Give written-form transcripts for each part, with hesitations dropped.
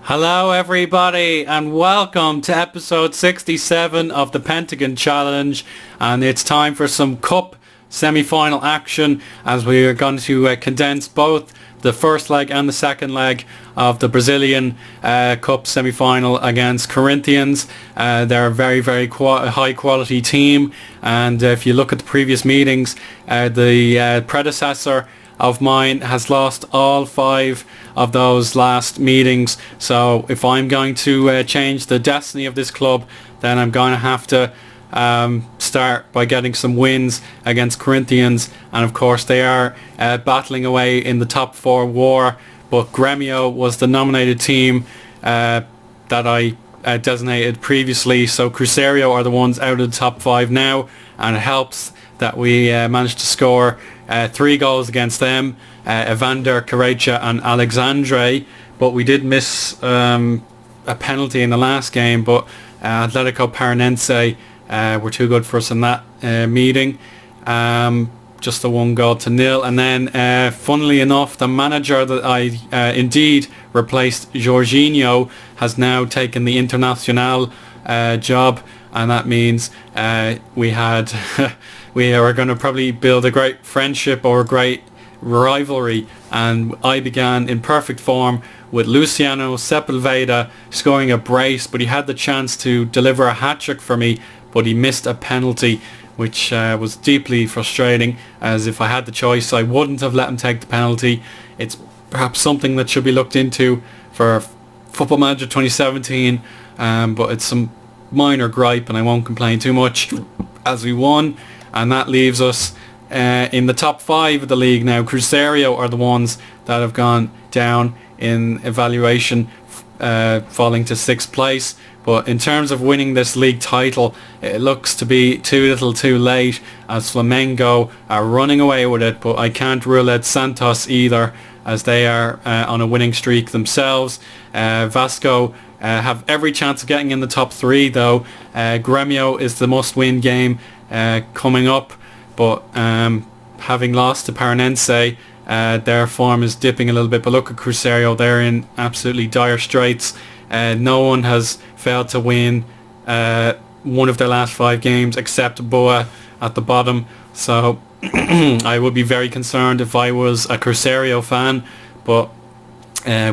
Hello everybody and welcome to episode 67 of the Pentagon Challenge, and it's time for some Cup semi-final action as we are going to condense both the first leg and the second leg of the Brazilian Cup semi-final against Corinthians. They're a very high quality team, and if you look at the previous meetings, the predecessor of mine has lost all 5 of those last meetings. So if I'm going to change the destiny of this club, then I'm going to have to start by getting some wins against Corinthians, and of course they are battling away in the top 4 war, but Grêmio was the nominated team that I designated previously, so Cruzeiro are the ones out of the top 5 now, and it helps that we managed to score 3 goals against them, Evander, Carrecha and Alexandre, but we did miss a penalty in the last game, but Atletico Paranense were too good for us in that meeting. Just a 1-0, and then funnily enough, the manager that I indeed replaced, Jorginho, has now taken the Internacional job, and that means we are going to probably build a great friendship or a great rivalry, and I began in perfect form with Luciano Sepulveda scoring a brace, but he had the chance to deliver a hat-trick for me, but he missed a penalty, which was deeply frustrating, as if I had the choice I wouldn't have let him take the penalty. It's perhaps something that should be looked into for Football Manager 2017, but it's some minor gripe and I won't complain too much, as we won, and that leaves us in the top 5 of the league now. Cruzeiro are the ones that have gone down in evaluation, falling to 6th place. But in terms of winning this league title, it looks to be too little too late, as Flamengo are running away with it, but I can't rule out Santos either, as they are on a winning streak themselves. Vasco have every chance of getting in the top 3 though. Grêmio is the must-win game coming up, but having lost to Paranense, their form is dipping a little bit. But look at Cruzeiro, they're in absolutely dire straits. No one has failed to win one of their last 5 games except Boa at the bottom, so I would be very concerned if I was a Cruzeiro fan, but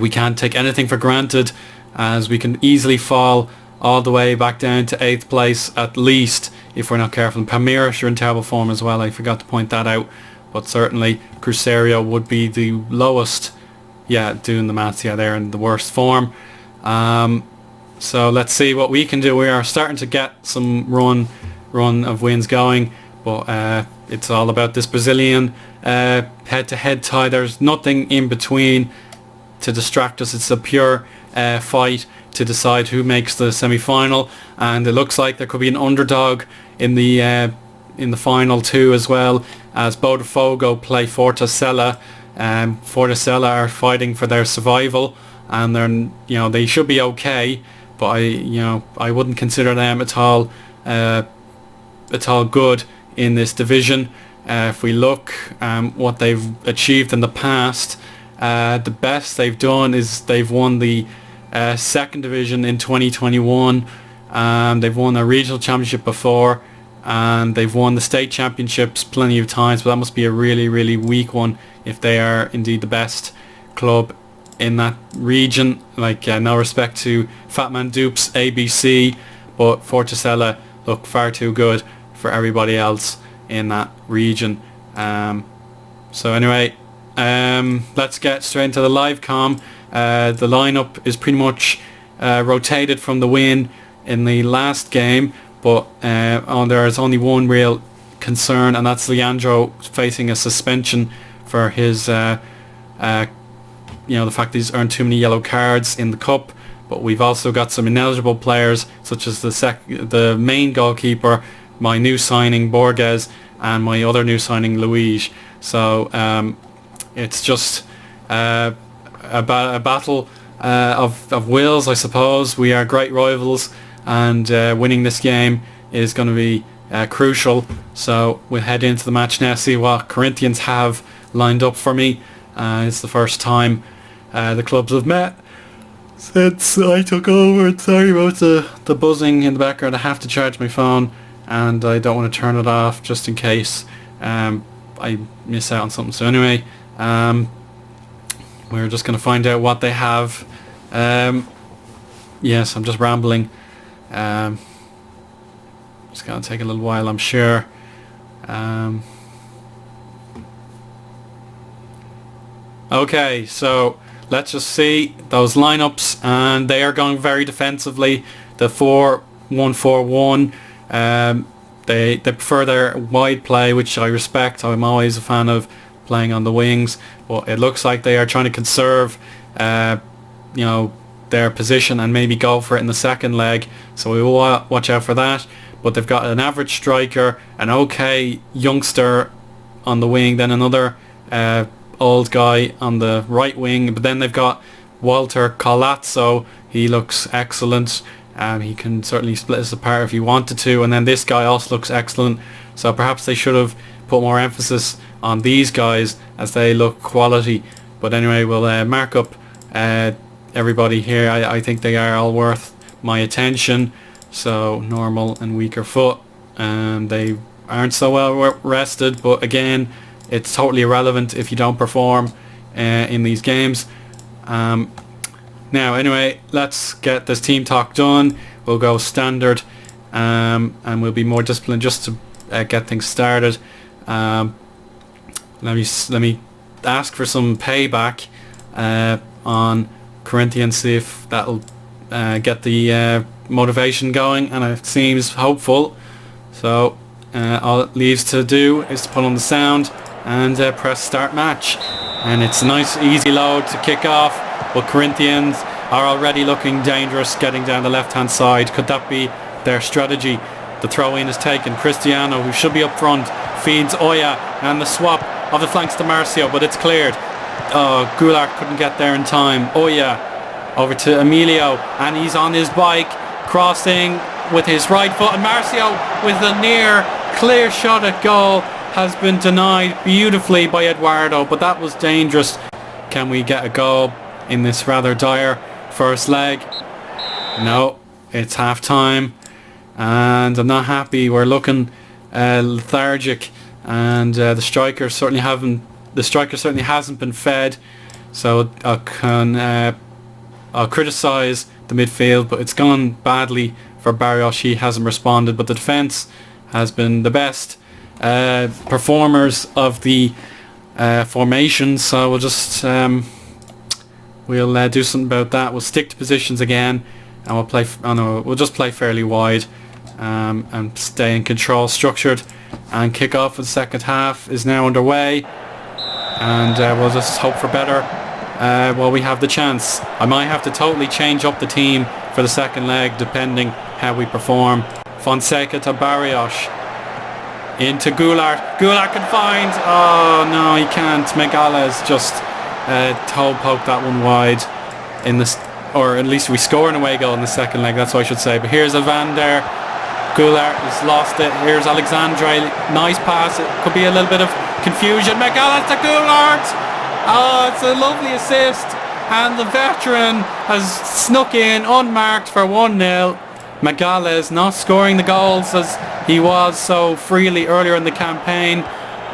we can't take anything for granted, as we can easily fall all the way back down to 8th place at least if we're not careful. And Palmeiras are in terrible form as well, I forgot to point that out, but certainly Cruzeiro would be the lowest. Yeah, doing the maths, yeah, they're in the worst form. So let's see what we can do. We are starting to get some run of wins going, but it's all about this Brazilian head-to-head tie. There's nothing in between to distract us. It's a pure fight to decide who makes the semi-final, and it looks like there could be an underdog in the final too, as well, as Botafogo play Fortaleza. Fortaleza are fighting for their survival, and they should be okay, but I wouldn't consider them at all good in this division. If we look what they've achieved in the past, the best they've done is they've won the 2nd division in 2021. They've won a regional championship before, and they've won the state championships plenty of times, but that must be a really weak one if they are indeed the best club in that region. Like, no respect to Fatman Dupe's ABC, but Fortaleza look far too good for everybody else in that region. So anyway, let's get straight into the live comm. The lineup is pretty much rotated from the win in the last game, but there is only one real concern, and that's Leandro facing a suspension for his the fact that he's earned too many yellow cards in the cup. But we've also got some ineligible players, such as the main goalkeeper, my new signing Borges, and my other new signing Luis. So it's just a battle of wills, I suppose. We are great rivals, and winning this game is going to be crucial. So we'll head into the match now, see what Corinthians have lined up for me. It's the first time the clubs have met, since I took over. Sorry about the buzzing in the background. I have to charge my phone and I don't want to turn it off just in case I miss out on something. So anyway, we're just going to find out what they have. Yes, I'm just rambling. It's going to take a little while, I'm sure. Okay, so let's just see those lineups, and they are going very defensively. The 4-1-4-1. They prefer their wide play, which I respect. I'm always a fan of playing on the wings, but it looks like they are trying to conserve, their position and maybe go for it in the second leg. So we will watch out for that. But they've got an average striker, an okay youngster on the wing, then another old guy on the right wing. But then they've got Walter Colazzo. He looks excellent. He can certainly split us apart if he wanted to. And then this guy also looks excellent. So perhaps they should have put more emphasis on these guys as they look quality. But anyway, we'll mark up everybody here. I think they are all worth my attention. So normal and weaker foot, they aren't so well rested, but again, it's totally irrelevant if you don't perform in these games. Now anyway, let's get this team talk done. We'll go standard, and we'll be more disciplined just to get things started. Let me ask for some payback on Corinthians, see if that'll get the motivation going, and it seems hopeful. So all it leaves to do is to put on the sound and press start match, and it's a nice easy load to kick off. But Corinthians are already looking dangerous, getting down the left hand side. Could that be their strategy? The throw in is taken. Cristiano, who should be up front, feeds Oya, and the swap of the flanks to Marcio, but it's cleared. Goulart couldn't get there in time. Oya over to Emilio, and he's on his bike, crossing with his right foot, and Marcio with a near clear shot at goal has been denied beautifully by Eduardo, but that was dangerous. Can we get a goal in this rather dire first leg? No, it's half time, and I'm not happy. We're looking lethargic, and the striker certainly hasn't been fed. So I'll criticise the midfield, but it's gone badly for Barrios. He hasn't responded, but the defence has been the best performers of the formation. So we'll just do something about that. We'll stick to positions again, and we'll play. We'll just play fairly wide and stay in control, structured, and kick off for the second half is now underway, and we'll just hope for better. While we have the chance. I might have to totally change up the team for the second leg depending how we perform. Fonseca to Barrios, into Goulart. Goulart can find, oh no, he can't. Megales just toe poked that one wide in this, or at least we score an away goal in the second leg, that's what I should say. But here's Evander. Goulart has lost it. Here's Alexandre, nice pass. It could be a little bit of confusion. Megales to Goulart. Oh, it's a lovely assist, and the veteran has snuck in unmarked for 1-0. Megales not scoring the goals as he was so freely earlier in the campaign,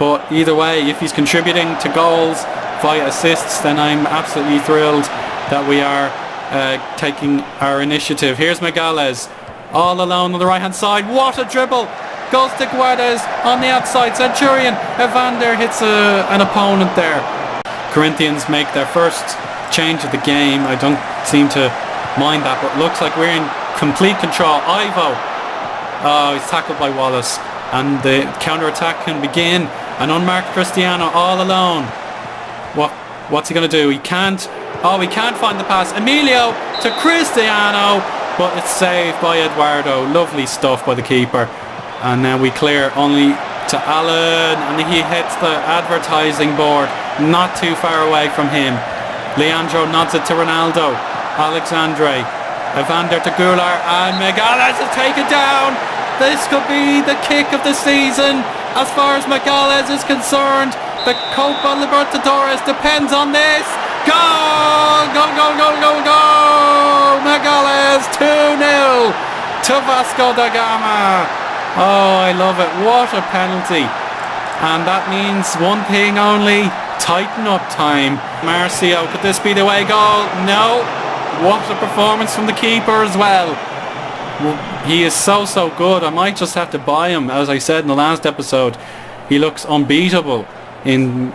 but either way, if he's contributing to goals via assists, then I'm absolutely thrilled that we are taking our initiative. Here's Megales, all alone on the right hand side. What a dribble! Goes to Guedes on the outside. Centurion, Evander hits an opponent there. Corinthians make their first change of the game. I don't seem to mind that, but looks like we're in complete control. Ivo, he's tackled by Wallace, and the counter-attack can begin. An unmarked Cristiano all alone. What's he going to do? He can't find the pass. Emilio to Cristiano, but it's saved by Eduardo. Lovely stuff by the keeper. And now we clear only to Allen, and he hits the advertising board not too far away from him. Leandro nods it to Ronaldo. Alexandre, Evander to Goulart, and Megales is taken down. This could be the kick of the season as far as Megales is concerned. The Copa Libertadores depends on this. Goal! Goal, goal, goal, goal, goal! Magalhães 2-0 to Vasco da Gama. Oh, I love it. What a penalty. And that means one thing only. Tighten up time. Marcio, could this be the away goal? No. What a performance from the keeper as well. He is so good. I might just have to buy him. As I said in the last episode, he looks unbeatable in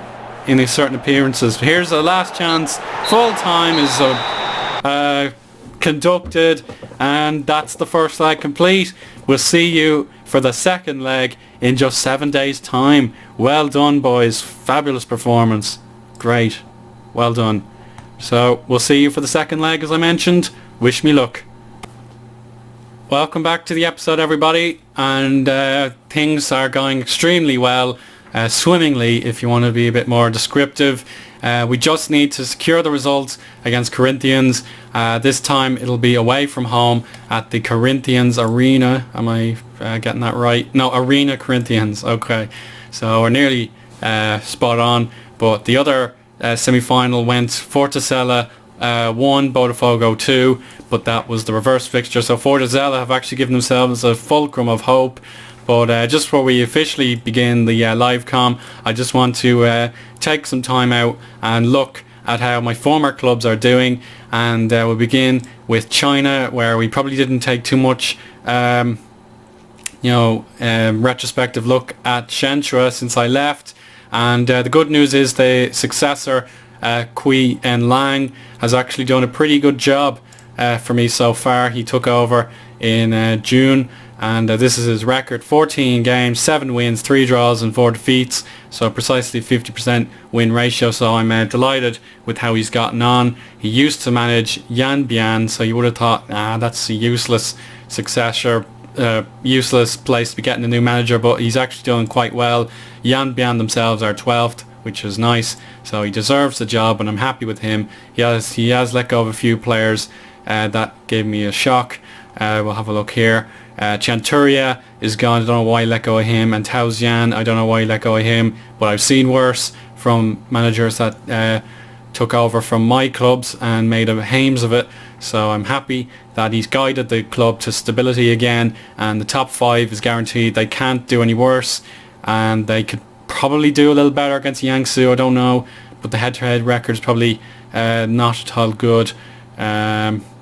his certain appearances. Here's the last chance. Full time is conducted, and that's the first leg complete. We'll see you for the second leg in just 7 days' time. Well done, boys. Fabulous performance. Great. Well done. So we'll see you for the second leg, as I mentioned. Wish me luck. Welcome back to the episode, everybody, and things are going extremely well, swimmingly if you want to be a bit more descriptive. We just need to secure the results against Corinthians. This time it'll be away from home at the Corinthians Arena. Am I getting that right? No, Arena Corinthians. Okay, so we're nearly spot on, but the other semi-final went Fortaleza 1, Botafogo 2, but that was the reverse fixture. So Fortaleza have actually given themselves a fulcrum of hope. But just before we officially begin the live comm, I just want to take some time out and look at how my former clubs are doing. And we'll begin with China, where we probably didn't take too much retrospective look at Shenhua since I left. And the good news is the successor, Kui En Lang, has actually done a pretty good job for me so far. He took over in June, and this is his record: 14 games, 7 wins, 3 draws and 4 defeats, so precisely 50% win ratio. So I'm delighted with how he's gotten on. He used to manage Yan Bian, so you would have thought, that's a useless successor, useless place to be getting a new manager, but he's actually doing quite well. Yan Bian themselves are 12th, which is nice, so he deserves the job, and I'm happy with him. He has let go of a few players that gave me a shock. We'll have a look here. Chanturia is gone. I don't know why he let go of him. And Tao Zian, I don't know why he let go of him, but I've seen worse from managers that took over from my clubs and made a hames of it. So I'm happy that he's guided the club to stability again, and the top 5 is guaranteed. They can't do any worse, and they could probably do a little better against Jiangsu, I don't know, but the head-to-head record is probably not at all good.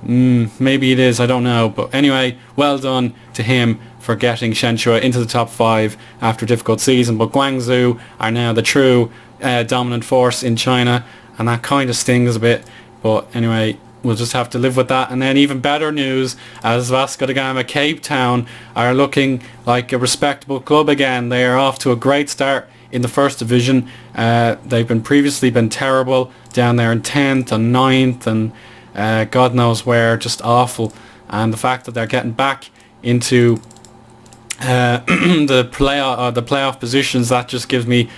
Maybe it is, I don't know, but anyway, well done to him for getting Shenhua into the top 5 after a difficult season. But Guangzhou are now the true dominant force in China, and that kind of stings a bit, but anyway, we'll just have to live with that. And then even better news, as Vasco da Gama Cape Town are looking like a respectable club again. They are off to a great start in the first division. They've previously been terrible down there in 10th and 9th and God knows where, just awful. And the fact that they're getting back into the playoff positions, that just gives me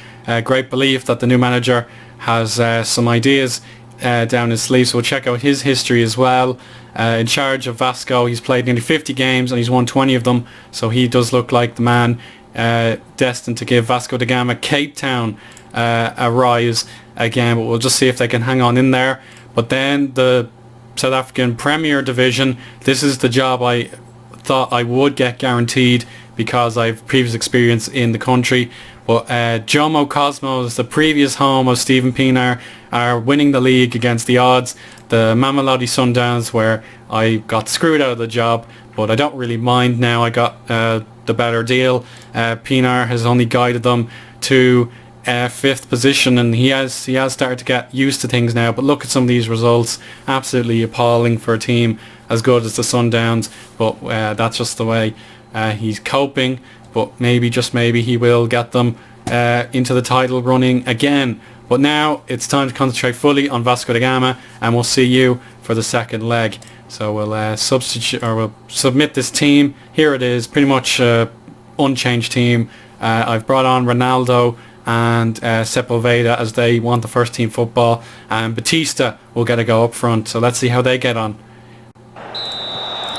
great belief that the new manager has some ideas down his sleeve. So we'll check out his history as well. In charge of Vasco, he's played nearly 50 games and he's won 20 of them, so he does look like the man destined to give Vasco da Gama Cape Town a rise again, but we'll just see if they can hang on in there. But then the South African Premier Division, this is the job I thought I would get guaranteed because I've previous experience in the country. But Jomo Cosmos, the previous home of Stephen Pienaar, are winning the league against the odds. The Mamelodi Sundowns, where I got screwed out of the job, but I don't really mind now. I got the better deal. Pienaar has only guided them to 5th position, and he has started to get used to things now. But look at some of these results, absolutely appalling for a team as good as the Sundowns. But that's just the way he's coping. But maybe, just maybe, he will get them into the title running again. But now it's time to concentrate fully on Vasco da Gama, and we'll see you for the second leg. So we'll we'll submit this team. Here it is, pretty much unchanged team. I've brought on Ronaldo and Sepulveda as they want the first team football, and Batista will get a go up front. So let's see how they get on.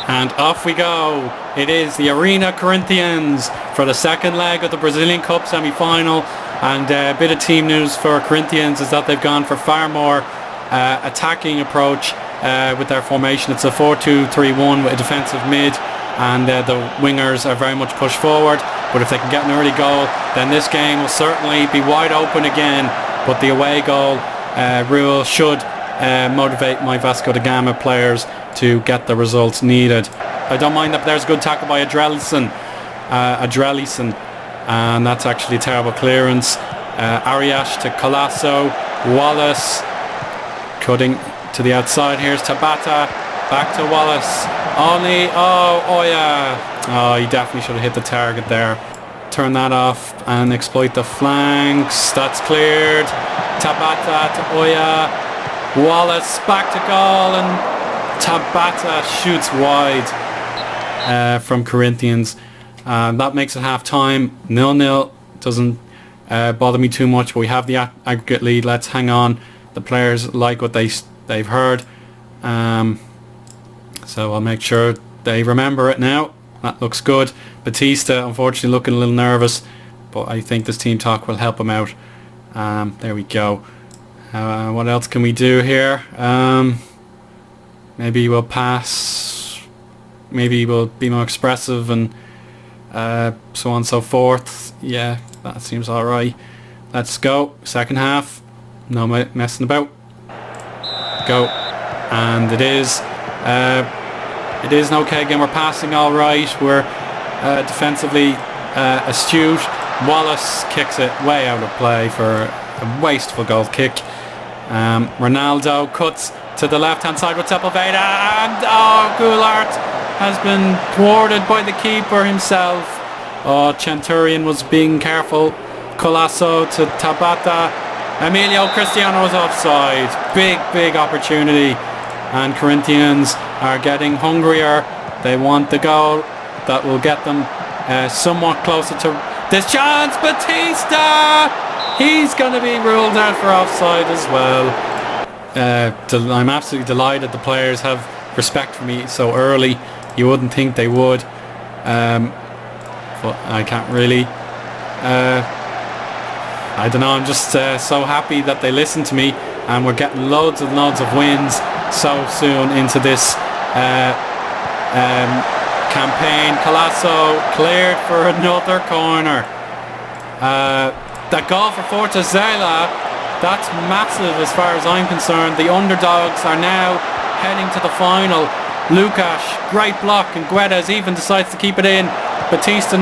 And off we go. It is the Arena Corinthians for the second leg of the Brazilian Cup semi-final. And a bit of team news for Corinthians is that they've gone for far more attacking approach with their formation. It's a 4-2-3-1 with a defensive mid, and the wingers are very much pushed forward. But if they can get an early goal, then this game will certainly be wide open again. But the away goal rule should motivate my Vasco da Gama players to get the results needed. I don't mind that there's a good tackle by Adrelison, and that's actually a terrible clearance. Arias to Colasso, Wallace cutting to the outside. Here's Tabata, back to Wallace. He definitely should have hit the target there. Turn that off and exploit the flanks. That's cleared. Tabata to Oya. Wallace back to goal, and Tabata shoots wide from Corinthians. That makes it half time. 0-0. Doesn't bother me too much, but we have the aggregate lead. Let's hang on. The players like what they've heard, so I'll make sure they remember it now. That looks good. Batista unfortunately looking a little nervous, but I think this team talk will help him out. There we go. What else can we do here? Maybe we'll pass, maybe we'll be more expressive, and so on and so forth. Yeah, that seems alright. Let's go. Second half. No messing about. Go. And it is an okay game. We're passing alright. We're defensively astute. Wallace kicks it way out of play for a wasteful goal kick. Ronaldo cuts to the left hand side with Sepulveda, and Goulart has been thwarted by the keeper himself. Centurion was being careful. Colasso to Tabata. Emilio Cristiano is offside. Big opportunity, and Corinthians are getting hungrier. They want the goal that will get them somewhat closer to this chance. Batista! He's going to be ruled out for offside as well. I'm absolutely delighted the players have respect for me so early. You wouldn't think they would, but I can't really. I don't know, I'm just so happy that they listen to me, and we're getting loads and loads of wins so soon into this campaign. Colasso cleared for another corner. That goal for Fortaleza, that's massive as far as I'm concerned. The underdogs are now heading to the final. Lucas, great block, and Guedes even decides to keep it in. Batista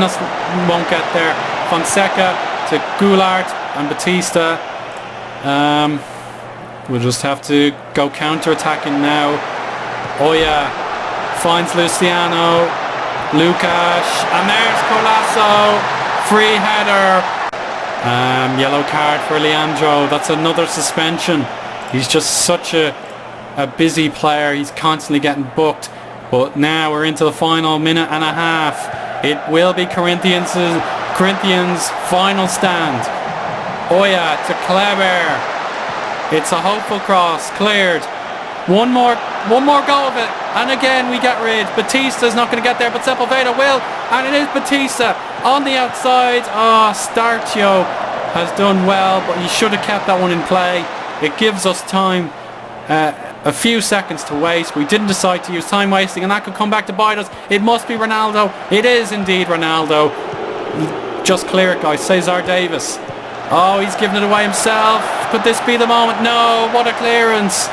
won't get there. Fonseca to Goulart and Batista. We'll just have to go counter-attacking now. Oya finds Luciano. Lucas, and there's Colasso. Free header. Yellow card for Leandro. That's another suspension. He's just such a busy player. He's constantly getting booked. But now we're into the final minute and a half. It will be Corinthians' final stand. Oya to Kleber. It's a hopeful cross. Cleared. One more go of it, and again we get rid. Batista's not going to get there, but Sepulveda will, and it is Batista on the outside. Starcio has done well, but he should have kept that one in play. It gives us time, a few seconds to waste. We didn't decide to use time wasting, and that could come back to bite us. It must be Ronaldo. It is indeed Ronaldo. Just clear it, guys. Cesar Davis. He's given it away himself. Could this be the moment? No, what a clearance.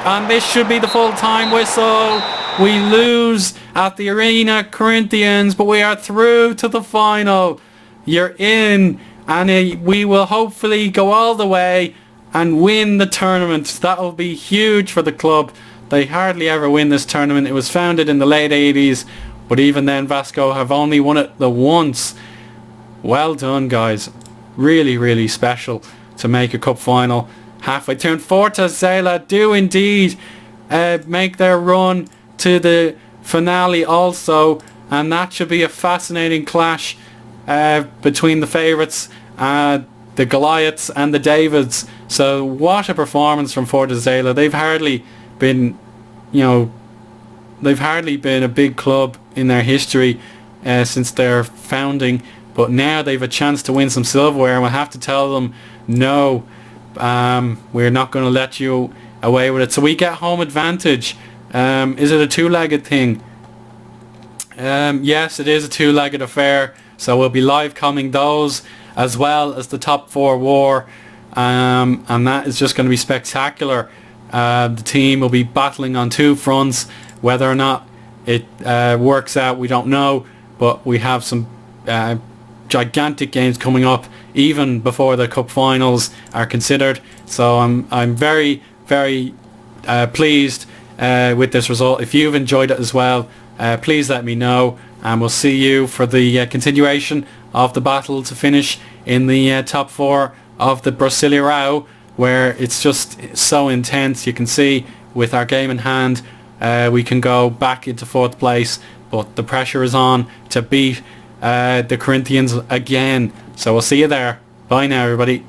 And this should be the full-time whistle. We lose at the Arena Corinthians, but we are through to the final. You're in, and we will hopefully go all the way and win the tournament. That will be huge for the club. They hardly ever win this tournament. It was founded in the late 80s, but even then Vasco have only won it the once. Well done, guys. Really, really special to make a cup final. Halfway through. Fortaleza do indeed make their run to the finale also, and that should be a fascinating clash between the favourites, the Goliaths and the Davids. So what a performance from Fortaleza. They've hardly been a big club in their history since their founding, but now they've a chance to win some silverware, and we'll have to tell them no. We're not going to let you away with it. So we get home advantage. Is it a two-legged thing? Yes, it is a two-legged affair. So we'll be live combing those as well as the top four war. And that is just going to be spectacular. The team will be battling on two fronts. Whether or not it works out, we don't know. But we have some gigantic games coming up even before the cup finals are considered. So I'm very, very pleased with this result. If you've enjoyed it as well, please let me know, and we'll see you for the continuation of the battle to finish in the top four of the Brasileirão, where it's just so intense. You can see with our game in hand, we can go back into fourth place, but the pressure is on to beat the Corinthians again. So we'll see you there. Bye now, everybody.